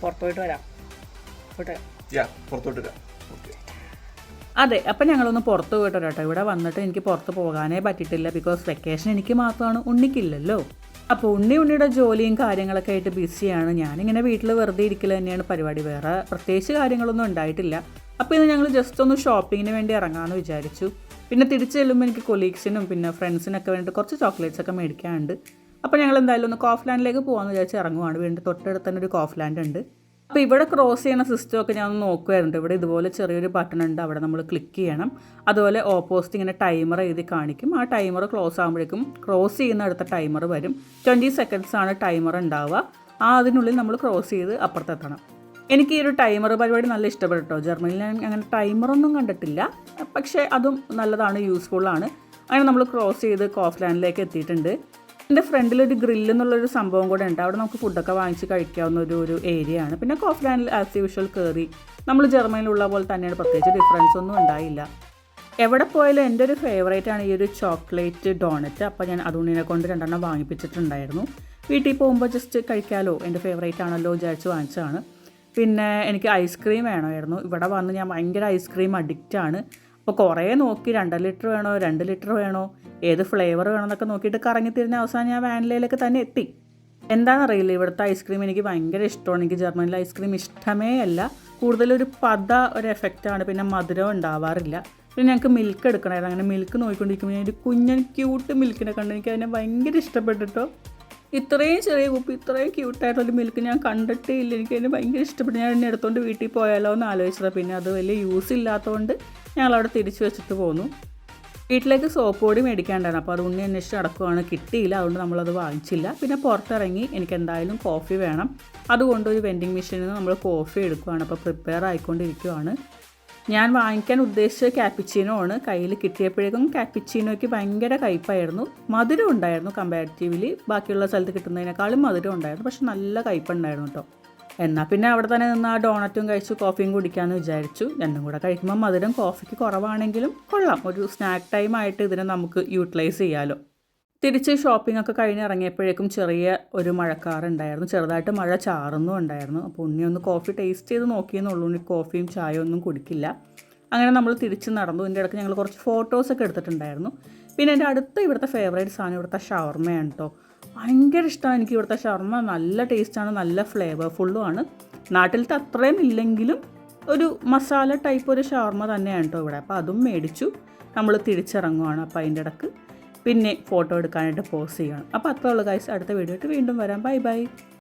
പുറത്തു പോയിട്ട് വരാം. പുറത്തോട്ട് വരാം. അതെ, അപ്പം ഞങ്ങളൊന്ന് പുറത്ത് പോയിട്ട് വരാം കേട്ടോ. ഇവിടെ വന്നിട്ട് എനിക്ക് പുറത്ത് പോകാനേ പറ്റിയിട്ടില്ല. ബിക്കോസ് വെക്കേഷൻ എനിക്ക് മാത്രമാണ്, ഉണ്ണിക്കില്ലല്ലോ. അപ്പോൾ ഉണ്ണിയുടെ ജോലിയും കാര്യങ്ങളൊക്കെ ആയിട്ട് ബിസിയാണ്. ഞാനിങ്ങനെ വീട്ടിൽ വെറുതെ ഇരിക്കൽ തന്നെയാണ് പരിപാടി. വേറെ പ്രത്യേകിച്ച് കാര്യങ്ങളൊന്നും ഉണ്ടായിട്ടില്ല. അപ്പോൾ ഇന്ന് ഞങ്ങൾ ജസ്റ്റ് ഒന്ന് ഷോപ്പിങ്ങിന് വേണ്ടി ഇറങ്ങാമെന്ന് വിചാരിച്ചു. പിന്നെ തിരിച്ച് ചെല്ലുമ്പോൾ എനിക്ക് കൊളീഗ്സിനും പിന്നെ ഫ്രണ്ട്സിനൊക്കെ വേണ്ടിയിട്ട് കുറച്ച് ചോക്ലേറ്റ്സ് ഒക്കെ മേടിക്കാനുണ്ട്. അപ്പോൾ ഞങ്ങൾ എന്തായാലും ഒന്ന് കോഫ്ലാൻഡിലേക്ക് പോകാമെന്ന് വിചാരിച്ച് ഇറങ്ങുവാണ്. വീണ്ടും തൊട്ടടുത്ത് തന്നെ ഒരു കോഫ്ലാൻഡ് ഉണ്ട്. അപ്പോൾ ഇവിടെ ക്രോസ് ചെയ്യുന്ന സിസ്റ്റമൊക്കെ ഞാൻ ഒന്ന് നോക്കുമായിരുന്നു. ഇവിടെ ഇതുപോലെ ചെറിയൊരു ബട്ടൺ ഉണ്ട്, അവിടെ നമ്മൾ ക്ലിക്ക് ചെയ്യണം. അതുപോലെ ഓപ്പോസിറ്റ് ഇങ്ങനെ ടൈമർ എഴുതി കാണിക്കും. ആ ടൈമർ ക്ലോസ് ആകുമ്പോഴേക്കും ക്രോസ് ചെയ്യുന്ന അടുത്ത ടൈമർ വരും. 20 സെക്കൻഡ്സ് ആണ് ടൈമർ ഉണ്ടാവുക. അതിനുള്ളിൽ നമ്മൾ ക്രോസ് ചെയ്ത് അപ്പുറത്തെത്തണം. എനിക്ക് ഈ ഒരു ടൈമർ പരിപാടി നല്ല ഇഷ്ടപ്പെട്ടു. ജർമ്മനിയിൽ ഞാൻ അങ്ങനെ ടൈമറൊന്നും കണ്ടിട്ടില്ല, പക്ഷേ അതും നല്ലതാണ്, യൂസ്ഫുള്ളാണ്. അങ്ങനെ നമ്മൾ ക്രോസ് ചെയ്ത് കോഫ്ലാൻഡിലേക്ക് എത്തിയിട്ടുണ്ട്. എൻ്റെ ഫ്രണ്ടിലൊരു ഗ്രില്ല് എന്നുള്ളൊരു സംഭവം കൂടെ ഉണ്ട്. അവിടെ നമുക്ക് ഫുഡൊക്കെ വാങ്ങിച്ച് കഴിക്കാവുന്ന ഒരു ഏരിയ ആണ്. പിന്നെ കോഫ്ലാൻഡിൽ ആസ് യൂഷ്വൽ കയറി നമ്മൾ ജർമ്മനിയിലുള്ള പോലെ തന്നെയാണ്, പ്രത്യേകിച്ച് ഡിഫറൻസ് ഒന്നും ഉണ്ടായില്ല. എവിടെ പോയാലും എൻ്റെ ഒരു ഫേവറേറ്റ് ആണ് ഈ ഒരു ചോക്ലേറ്റ് ഡോണറ്റ്. അപ്പോൾ ഞാൻ അതുകൊണ്ടിനെ കൊണ്ട് 2 വാങ്ങിപ്പിച്ചിട്ടുണ്ടായിരുന്നു. വീട്ടിൽ പോകുമ്പോൾ ജസ്റ്റ് കഴിക്കാമല്ലോ, എൻ്റെ ഫേവറേറ്റ് ആണല്ലോ വിചാരിച്ച് വാങ്ങിച്ചതാണ്. പിന്നെ എനിക്ക് ഐസ്ക്രീം വേണമായിരുന്നു. ഇവിടെ വന്ന് ഞാൻ ഭയങ്കര ഐസ്ക്രീം അഡിക്റ്റാണ്. അപ്പോൾ കുറേ നോക്കി 2 ലിറ്റർ വേണോ 2 ലിറ്റർ വേണോ ഏത് ഫ്ലേവർ വേണമെന്നൊക്കെ നോക്കിയിട്ട് കറങ്ങി തിരിഞ്ഞ അവസാനം ഞാൻ വാനിലയിലേക്ക് തന്നെ എത്തി. എന്താണെന്നറിയില്ല, ഇവിടുത്തെ ഐസ്ക്രീം എനിക്ക് ഭയങ്കര ഇഷ്ടമാണ്. എനിക്ക് ജർമ്മനിലെ ഐസ്ക്രീം ഇഷ്ടമേ അല്ല. കൂടുതലൊരു ഒരു എഫക്റ്റാണ്, പിന്നെ മധുരം ഉണ്ടാവാറില്ല. പിന്നെ ഞങ്ങൾക്ക് മിൽക്ക് എടുക്കണമായിരുന്നു. അങ്ങനെ മിൽക്ക് നോക്കിക്കൊണ്ടിരിക്കുമ്പോൾ ഒരു കുഞ്ഞൻ ക്യൂട്ട് മിൽക്കിനെ കണ്ട് എനിക്ക് അതിനെ ഭയങ്കര ഇഷ്ടപ്പെട്ടിട്ടോ. ഇത്രയും ചെറിയ കുപ്പി ഇത്രയും ക്യൂട്ടായിട്ടുള്ള മിൽക്ക് ഞാൻ കണ്ടിട്ടേ ഇല്ല. എനിക്കതിന് ഭയങ്കര ഇഷ്ടപ്പെട്ടു. ഞാൻ എന്നെ എടുത്തുകൊണ്ട് വീട്ടിൽ പോയാലോ എന്ന് ആലോചിച്ചത്. പിന്നെ അത് വലിയ യൂസ് ഇല്ലാത്തതുകൊണ്ട് ഞങ്ങളവിടെ തിരിച്ചു വെച്ചിട്ട് പോന്നു. വീട്ടിലേക്ക് സോപ്പ് പൊടി മേടിക്കാണ്ടായിരുന്നു. അപ്പോൾ അത് ഉണ്ണി അന്വേഷിച്ച് നടക്കുകയാണ്, കിട്ടിയില്ല. അതുകൊണ്ട് നമ്മളത് വാങ്ങിച്ചില്ല. പിന്നെ പുറത്തിറങ്ങി എനിക്ക് എന്തായാലും കോഫി വേണം. അതുകൊണ്ട് ഒരു വെൻഡിങ് മെഷീനിൽ നിന്ന് നമ്മൾ കോഫി എടുക്കുകയാണ്. അപ്പോൾ പ്രിപ്പയർ ആയിക്കൊണ്ടിരിക്കുകയാണ്. ഞാൻ വാങ്ങിക്കാൻ ഉദ്ദേശിച്ച ക്യാപ്പിച്ചീനോ ആണ്. കയ്യിൽ കിട്ടിയപ്പോഴേക്കും ക്യാപ്പിച്ചീനോയ്ക്ക് ഭയങ്കര കയ്പ്പായിരുന്നു. മധുരം ഉണ്ടായിരുന്നു കമ്പാരിറ്റീവ്ലി, ബാക്കിയുള്ള സ്ഥലത്ത് കിട്ടുന്നതിനേക്കാളും മധുരം ഉണ്ടായിരുന്നു. പക്ഷെ നല്ല കയ്പ്പുണ്ടായിരുന്നു കേട്ടോ. എന്നാൽ പിന്നെ അവിടെ തന്നെ നിന്ന് ആ ഡോണറ്റും കഴിച്ച് കോഫിയും കുടിക്കാമെന്ന് വിചാരിച്ചു. രണ്ടും കൂടെ കഴിക്കുമ്പോൾ മധുരം കോഫിക്ക് കുറവാണെങ്കിലും കൊള്ളാം. ഒരു സ്നാക്ക് ടൈമായിട്ട് ഇതിനെ നമുക്ക് യൂട്ടിലൈസ് ചെയ്യാമല്ലോ. തിരിച്ച് ഷോപ്പിംഗ് ഒക്കെ കഴിഞ്ഞ് ഇറങ്ങിയപ്പോഴേക്കും ചെറിയ ഒരു മഴക്കാറുണ്ടായിരുന്നു. ചെറുതായിട്ട് മഴ ചാറുന്നും ഉണ്ടായിരുന്നു. അപ്പോൾ ഉണ്ണി ഒന്ന് കോഫി ടേസ്റ്റ് ചെയ്ത് നോക്കിയെന്നുള്ളൂ. ഉണ്ണി കോഫിയും ചായ ഒന്നും കുടിക്കില്ല. അങ്ങനെ നമ്മൾ തിരിച്ച് നടന്നു. ഇതിൻ്റെ ഇടയ്ക്ക് ഞങ്ങൾ കുറച്ച് ഫോട്ടോസൊക്കെ എടുത്തിട്ടുണ്ടായിരുന്നു. പിന്നെ എൻ്റെ അടുത്ത ഇവിടുത്തെ ഫേവറേറ്റ് സാധനം ഇവിടുത്തെ ഷവർമ്മയാണ് കേട്ടോ. ഭയങ്കര ഇഷ്ടമാണ് എനിക്ക് ഇവിടുത്തെ ഷവർമ്മ. നല്ല ടേസ്റ്റാണ്, നല്ല ഫ്ലേവർഫുള്ളുമാണ്. നാട്ടിലത്തെ അത്രയും ഇല്ലെങ്കിലും ഒരു മസാല ടൈപ്പ് ഒരു ഷവർമ്മ തന്നെയാണ് കേട്ടോ ഇവിടെ. അപ്പോൾ അതും മേടിച്ചു. നമ്മൾ തിരിച്ചിറങ്ങുവാണ്. അപ്പോൾ അതിൻ്റെ ഇടയ്ക്ക് പിന്നെ ഫോട്ടോ എടുക്കാനായിട്ട് പോസ് ചെയ്യണം. അപ്പോൾ അത്രേ ഉള്ളൂ ഗൈസ്. അടുത്ത വീഡിയോ ആയിട്ട് വീണ്ടും വരാം. Bye bye.